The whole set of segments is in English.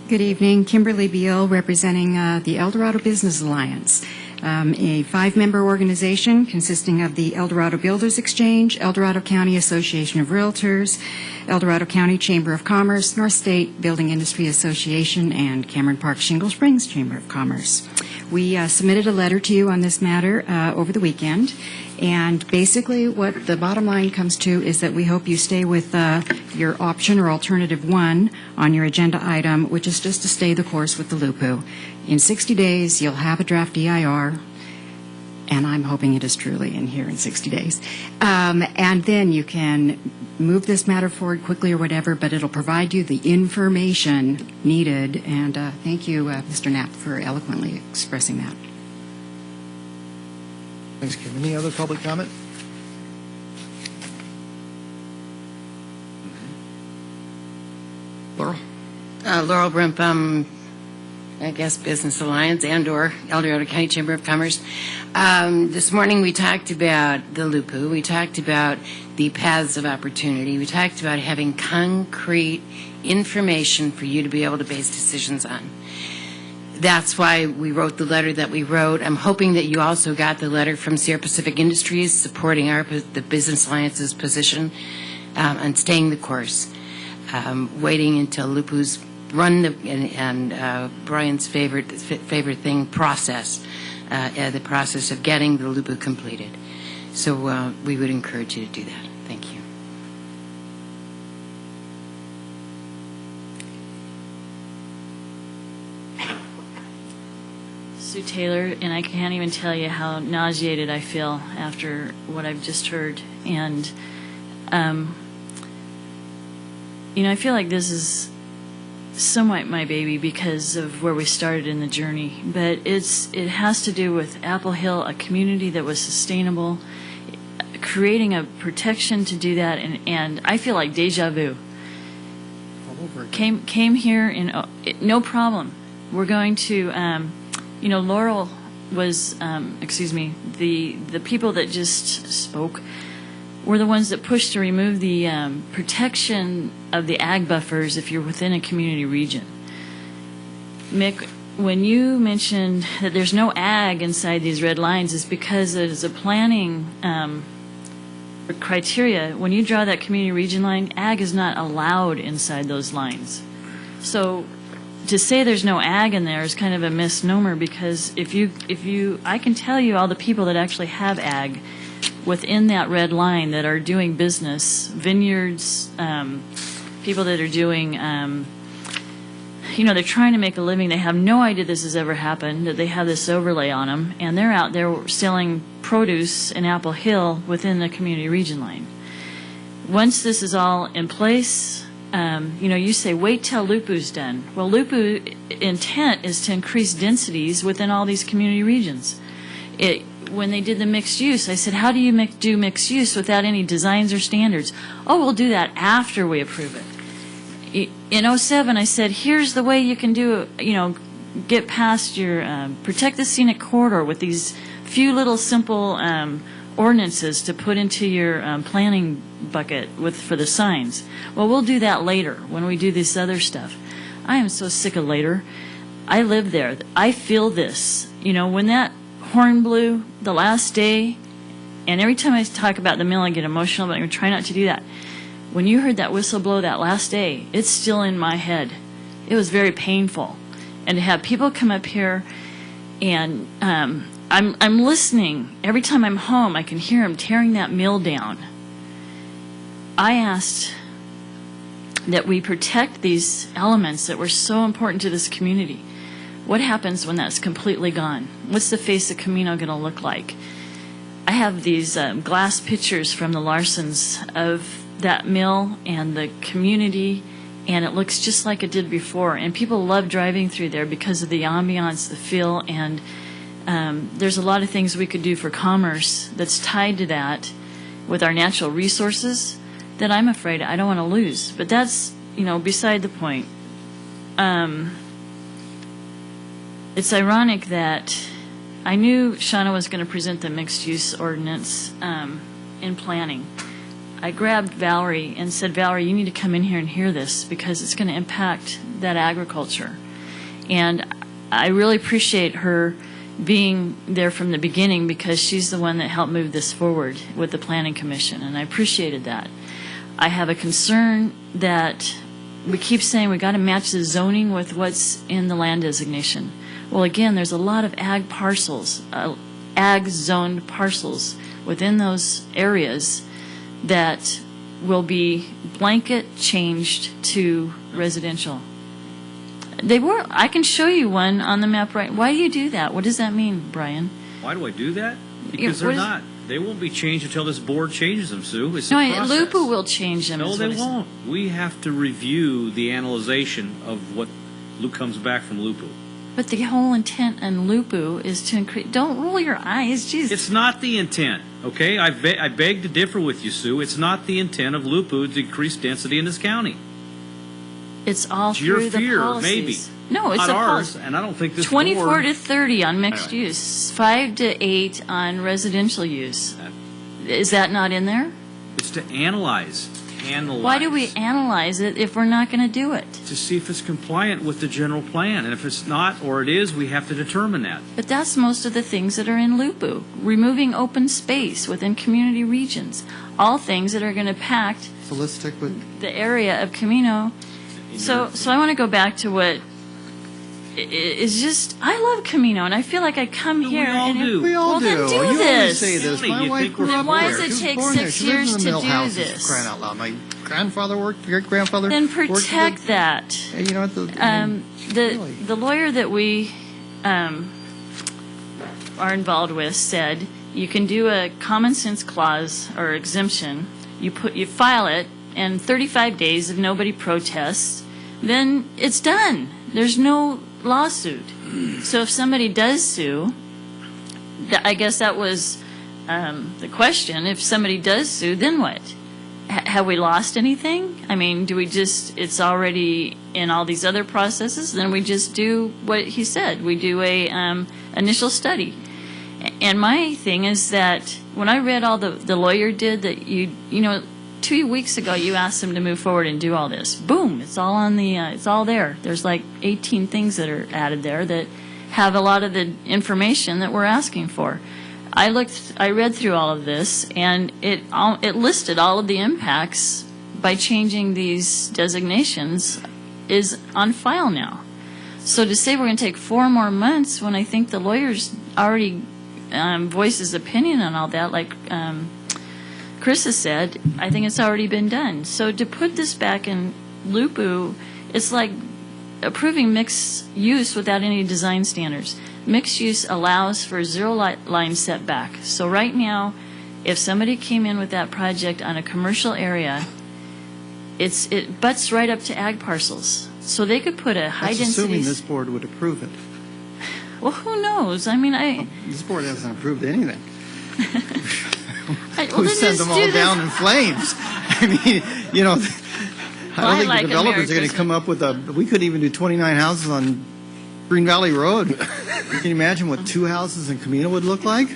Good evening. Kimberly Beal, representing the El Dorado Business Alliance, a 5-member organization consisting of the El Dorado Builders Exchange, El Dorado County Association of Realtors, El Dorado County Chamber of Commerce, North State Building Industry Association, and Cameron Park Shingle Springs Chamber of Commerce. We submitted a letter to you on this matter over the weekend, and basically what the bottom line comes to is that we hope you stay with your option or alternative 1 on your agenda item, which is just to stay the course with the LUPU. In 60 days, you'll have a draft EIR, and I'm hoping it is truly in here in 60 days. And then you can move this matter forward quickly or whatever, but it'll provide you the information needed. And thank you, Mr. Knapp, for eloquently expressing that. Thanks, Kim. Any other public comment? Laurel? Laurel Brimp, I guess Business Alliance and/or El Dorado County Chamber of Commerce. This morning we talked about the LUPU. We talked about the paths of opportunity. We talked about having concrete information for you to be able to base decisions on. That's why we wrote the letter that we wrote. I'm hoping that you also got the letter from Sierra Pacific Industries supporting the Business Alliance's position on staying the course, waiting until LUPU's run and Brian's favorite thing, the process of getting the LUPU completed. So we would encourage you to do that. Thank you. Sue Taylor, and I can't even tell you how nauseated I feel after what I've just heard. And, I feel like this is somewhat my baby because of where we started in the journey. But it has to do with Apple Hill, a community that was sustainable, creating a protection to do that. And I feel like deja vu. All over again. Came here, and no problem. We're going to... Laurel was, the people that just spoke were the ones that pushed to remove the protection of the ag buffers if you're within a community region. Mick, when you mentioned that there's no ag inside these red lines, it's because it is a planning criteria. When you draw that community region line, ag is not allowed inside those lines. So to say there's no ag in there is kind of a misnomer, because I can tell you all the people that actually have ag within that red line that are doing business, vineyards, people that are doing, they're trying to make a living. They have no idea this has ever happened, that they have this overlay on them, and they're out there selling produce in Apple Hill within the community region line. Once this is all in place, you say, wait till LUPU's done. Well, LUPU intent is to increase densities within all these community regions. When they did the mixed use, I said, how do you do mixed use without any designs or standards? Oh, we'll do that after we approve it. In 07, I said, here's the way you can do it, get past your, protect the scenic corridor with these few little simple ordinances to put into your planning bucket for the signs. Well, we'll do that later when we do this other stuff. I am so sick of later. I live there. I feel this. When that horn blew the last day, and every time I talk about the mill, I get emotional, but I'm going to try not to do that. When you heard that whistle blow that last day, it's still in my head. It was very painful. And to have people come up here, and I'm listening. Every time I'm home, I can hear them tearing that mill down. I asked that we protect these elements that were so important to this community. What happens when that's completely gone? What's the face of Camino going to look like? I have these glass pictures from the Larsons of that mill and the community, and it looks just like it did before. And people love driving through there because of the ambiance, the feel, and there's a lot of things we could do for commerce that's tied to that with our natural resources that I'm afraid I don't want to lose. But that's, beside the point. It's ironic that I knew Shauna was going to present the mixed-use ordinance in planning. I grabbed Valerie and said, Valerie, you need to come in here and hear this because it's going to impact that agriculture. And I really appreciate her being there from the beginning because she's the one that helped move this forward with the Planning Commission, and I appreciated that. I have a concern that we keep saying we got to match the zoning with what's in the land designation. Well, again, there's a lot of ag parcels, ag-zoned parcels within those areas that will be blanket changed to residential. They were. I can show you one on the map right. Why do you do that? What does that mean, Brian? Why do I do that? Because what they're is- not. They won't be changed until this board changes them, Sue. It's No, a process. Lupu will change them. No, is they what I said. won't. We have to review the analyzation of what comes back from Lupu. But the whole intent on Lupu is to increase. Don't roll your eyes, Jesus. It's not the intent, okay? I beg to differ with you, Sue. It's not the intent of Lupu to increase density in this county. It's all It's your through the fear, policies. maybe. No, it's not a ours, policy. and I don't think this 24 board... to 30 on mixed Anyway. use, 5 to 8 on residential use. Is that not in there? It's to analyze. Why do we analyze it if we're not going to do it? To see if it's compliant with the general plan. And if it's not, or it is, we have to determine that. But that's most of the things that are in Lupu. Removing open space within community regions. All things that are going to impact So let's stick with, the area of Camino. So I want to go back to what is just, I love Camino, and I feel like I come We here all and do. we all well, do. then do You always this. say this. Silly, My you wife think grew we're up why there. does it She was take born there. 6 She lives years in the to mill do houses, this? crying out loud. My grandfather worked, great-grandfather Then worked for protect that. You know what? Really? The lawyer that we are involved with said you can do a common sense clause or exemption. You file it, and 35 days if nobody protests, then it's done. There's no lawsuit. So if somebody does sue, I guess that was the question. If somebody does sue, then what? Have we lost anything? I mean, do we just, it's already in all these other processes, then we just do what he said. We do a initial study. And my thing is that when I read all the lawyer did, that you know, 2 weeks ago you asked them to move forward and do all this. Boom, it's all on the, it's all there. There's like 18 things that are added there that have a lot of the information that we're asking for. I read through all of this, and it listed all of the impacts by changing these designations is on file now. So to say we're going to take 4 more months when I think the lawyers already voiced his opinion on all that, like Chris has said, I think it's already been done. So to put this back in Lupu, it's like approving mixed use without any design standards. Mixed use allows for zero-line setback. So right now, if somebody came in with that project on a commercial area, it butts right up to ag parcels. So they could put a high That's density. assuming this board would approve it. Well, who knows? I mean, This board hasn't approved anything. well, We then send just them do all this. down in flames. I mean, you know, I I don't think like the a developers Merry are going to come up with we couldn't even do 29 houses on Green Valley Road. Can you imagine what 2 houses in Camino would look like?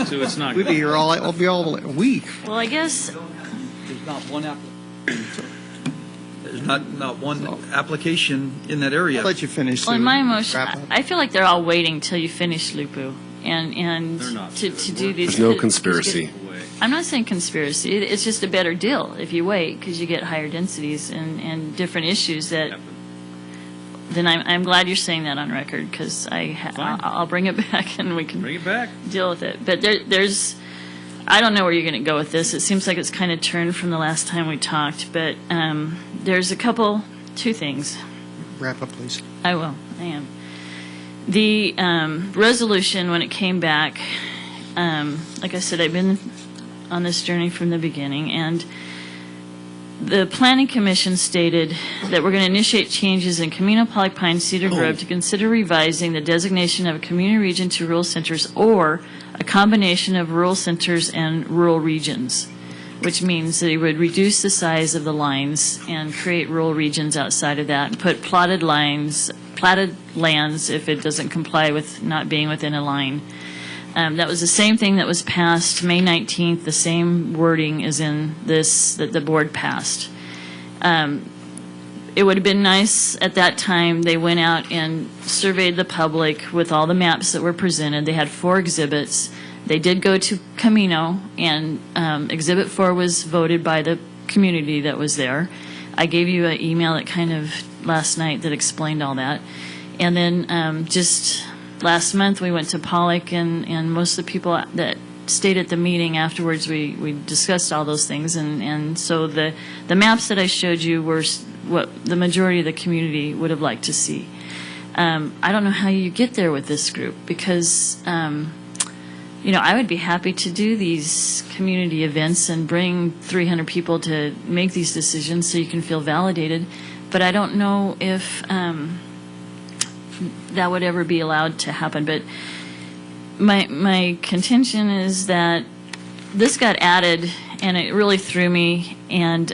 So it's not... We'd be here all week. Well, I guess There's not one There's not one application in that area. I'll let you finish. well, in Sue. my emotion, Wrap up. I feel like they're all waiting till you finish Lupu and They're not. to do these. There's no conspiracy. I'm not saying conspiracy. It's just a better deal if you wait because you get higher densities and different issues that. Then I'm glad you're saying that on record because I'll bring it back and we can Bring it back. deal with it. But there's, I don't know where you're going to go with this. It seems like it's kind of turned from the last time we talked. But there's 2 things. Wrap up, please. I will. I am. The resolution, when it came back, like I said, I've been on this journey from the beginning, and the Planning Commission stated that we're going to initiate changes in Camino, Pollock Pines, Cedar Grove to consider revising the designation of a community region to rural centers or a combination of rural centers and rural regions, which means that it would reduce the size of the lines and create rural regions outside of that and put platted lands if it doesn't comply with not being within a line. That was the same thing that was passed May 19th. The same wording is in this that the board passed. It would have been nice at that time. They went out and surveyed the public with all the maps that were presented. They had 4 exhibits. They did go to Camino, and Exhibit 4 was voted by the community that was there. I gave you an email that kind of last night that explained all that. And then just last month we went to Pollock, and most of the people that stayed at the meeting afterwards, we discussed all those things. And so the maps that I showed you were what the majority of the community would have liked to see. I don't know how you get there with this group, because I would be happy to do these community events and bring 300 people to make these decisions so you can feel validated. But I don't know if that would ever be allowed to happen. But my contention is that this got added, and it really threw me, and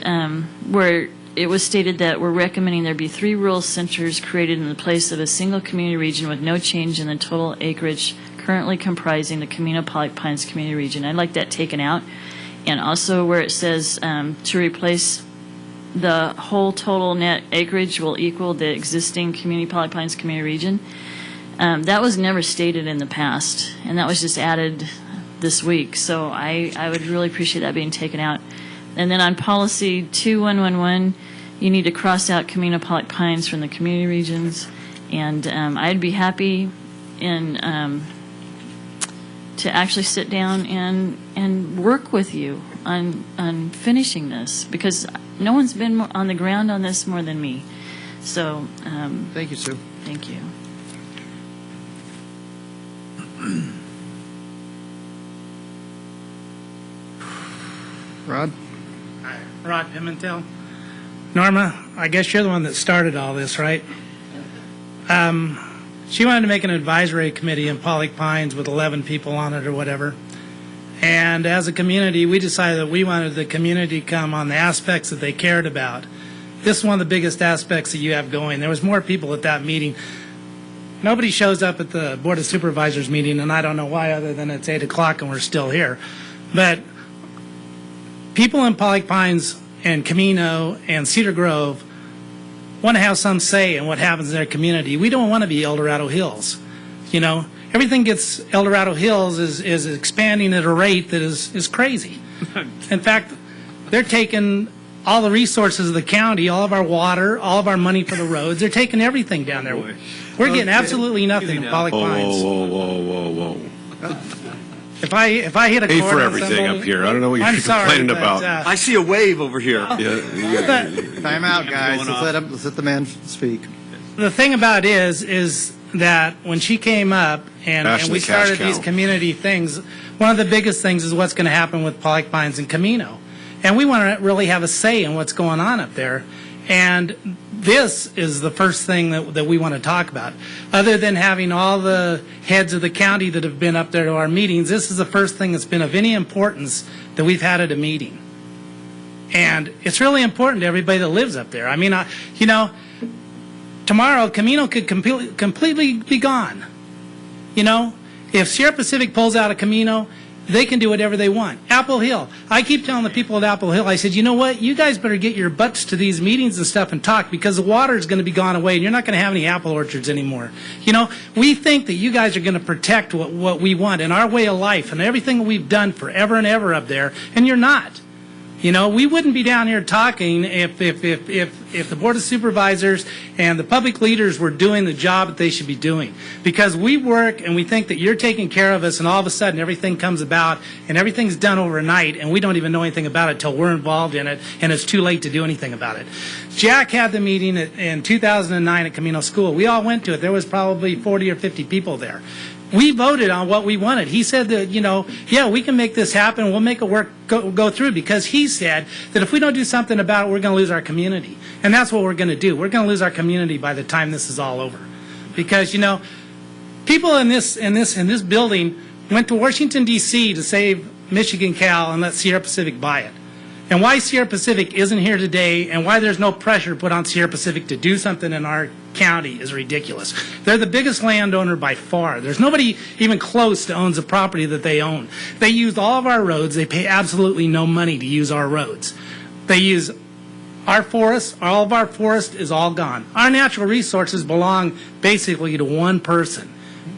where it was stated that we're recommending there be 3 rural centers created in the place of a single community region with no change in the total acreage currently comprising the Camino Pollock Pines community region. I'd like that taken out. And also where it says to replace the whole total net acreage will equal the existing Community Pollock Pines community region. That was never stated in the past, and that was just added this week. So I would really appreciate that being taken out. And then on policy 2111, you need to cross out Camino Pollock Pines from the community regions. And I'd be happy to actually sit down and work with you on finishing this, because no one's been on the ground on this more than me. So Thank you, Sue. thank you. Rod? Rod Pimentel. Norma, I guess you're the one that started all this, right? She wanted to make an advisory committee in Pollock Pines with 11 people on it or whatever. And as a community, we decided that we wanted the community to come on the aspects that they cared about. This is one of the biggest aspects that you have going. There was more people at that meeting. Nobody shows up at the Board of Supervisors meeting, and I don't know why, other than it's 8 o'clock and we're still here. But people in Pollock Pines and Camino and Cedar Grove want to have some say in what happens in their community. We don't want to be El Dorado Hills. Everything gets El Dorado Hills is expanding at a rate that is crazy. In fact, they're taking all the resources of the county, all of our water, all of our money for the roads. They're taking everything down there. We're getting absolutely nothing in Pollock Pines. Whoa. If I hit a Pay chord for on everything somebody, up here. I don't know what you're I'm sorry, complaining but, about. I see a wave over here. Time out, guys. Let's let the man speak. the thing about it is that when she came up and we started these community things, one of the biggest things is what's going to happen with Pollock Pines and Camino. And we want to really have a say in what's going on up there. And this is the first thing that we want to talk about. Other than having all the heads of the county that have been up there to our meetings, this is the first thing that's been of any importance that we've had at a meeting. And it's really important to everybody that lives up there. I mean, tomorrow Camino could completely be gone. If Sierra Pacific pulls out of Camino, they can do whatever they want. Apple Hill. I keep telling the people at Apple Hill, I said, you know what? You guys better get your butts to these meetings and stuff and talk, because the water is going to be gone away and you're not going to have any apple orchards anymore. We think that you guys are going to protect what we want and our way of life and everything that we've done forever and ever up there, and you're not. We wouldn't be down here talking if the Board of Supervisors and the public leaders were doing the job that they should be doing. Because we work and we think that you're taking care of us, and all of a sudden everything comes about and everything's done overnight and we don't even know anything about it until we're involved in it and it's too late to do anything about it. Jack had the meeting in 2009 at Camino School. We all went to it. There was probably 40 or 50 people there. We voted on what we wanted. He said that, yeah, we can make this happen. We'll make it go through, because he said that if we don't do something about it, we're going to lose our community. And that's what we're going to do. We're going to lose our community by the time this is all over. Because, people in this building went to Washington, D.C. to save Michigan Cal and let Sierra Pacific buy it. And why Sierra Pacific isn't here today and why there's no pressure put on Sierra Pacific to do something in our county is ridiculous. They're the biggest landowner by far. There's nobody even close to owns the property that they own. They use all of our roads. They pay absolutely no money to use our roads. They use our forests. All of our forest is all gone. Our natural resources belong basically to one person.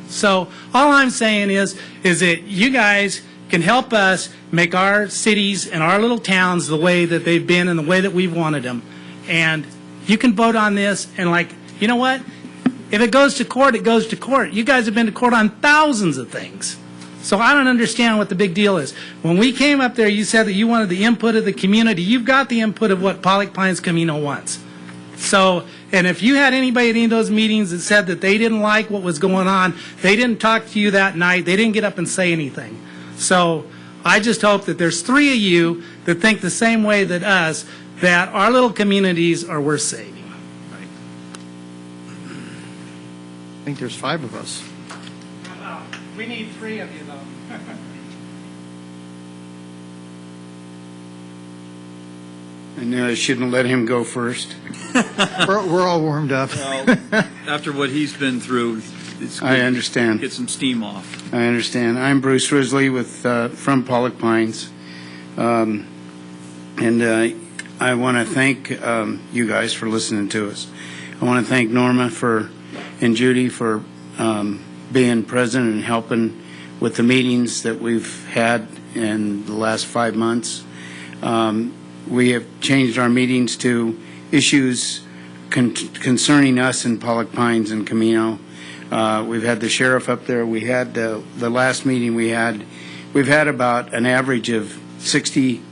So all I'm saying is that you guys can help us make our cities and our little towns the way that they've been and the way that we've wanted them. And you can vote on this and, like, you know what? If it goes to court, it goes to court. You guys have been to court on thousands of things. So I don't understand what the big deal is. When we came up there, you said that you wanted the input of the community. You've got the input of what Pollock Pines-Camino wants. So, and if you had anybody at any of those meetings that said that they didn't like what was going on, they didn't talk to you that night, they didn't get up and say anything. So I just hope that there's 3 of you that think the same way that us, that our little communities are worth saving. I think there's 5 of us. We need 3 of you, though. I knew I shouldn't let him go first. We're all warmed up. Well, after what he's been through, it's good I understand. to get some steam off. I understand. I'm Bruce Risley with from Pollock Pines, and I want to thank you guys for listening to us. I want to thank Norma and Judy for being present and helping with the meetings that we've had in the last 5 months. We have changed our meetings to issues concerning us in Pollock Pines and Camino. We've had the sheriff up there. We had the last meeting we've had about an average of 60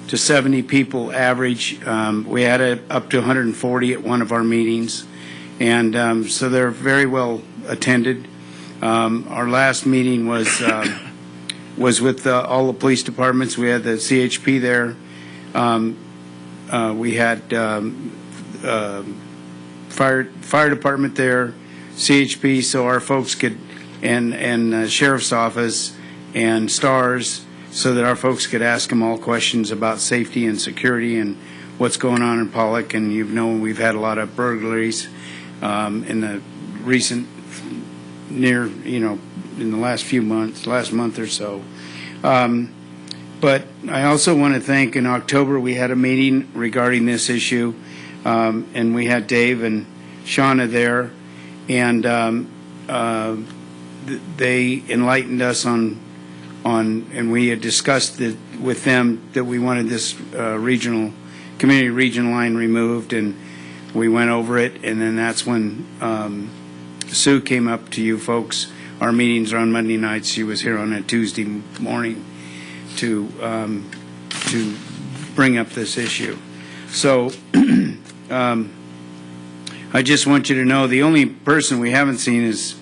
to 70 people average. We had it up to 140 at one of our meetings, and so they're very well attended. Our last meeting was with all the police departments. We had the CHP there. We had fire department there, CHP, so our folks could, and sheriff's office and STARS, so that our folks could ask them all questions about safety and security and what's going on in Pollock. And you've known we've had a lot of burglaries in the recent in the last month or so. But I also want to thank, in October we had a meeting regarding this issue, and we had Dave and Shauna there, and they enlightened us on, and we had discussed with them that we wanted this community region line removed, and we went over it, and then that's when Sue came up to you folks. Our meetings are on Monday nights. She was here on a Tuesday morning to bring up this issue. So I just want you to know the only person we haven't seen is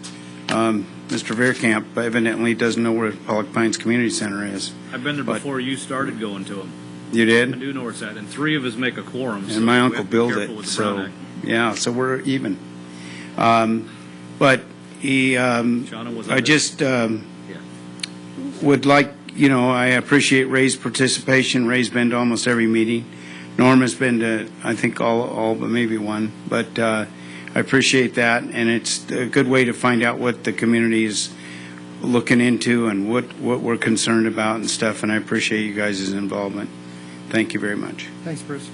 Mr. Veerkamp. Evidently doesn't know where Pollock Pines Community Center is. I've been there before you started going to them. You did? I do know where it's at, and 3 of us make a quorum. And so my we uncle have to be built careful it, with the so Brown Act. yeah, so we're even. But he, I just would like, I appreciate Ray's participation. Ray's been to almost every meeting. Norma's been to, I think, all but maybe one. But I appreciate that, and it's a good way to find out what the community is looking into and what we're concerned about and stuff, and I appreciate you guys' involvement. Thank you very much. Thanks, Bruce.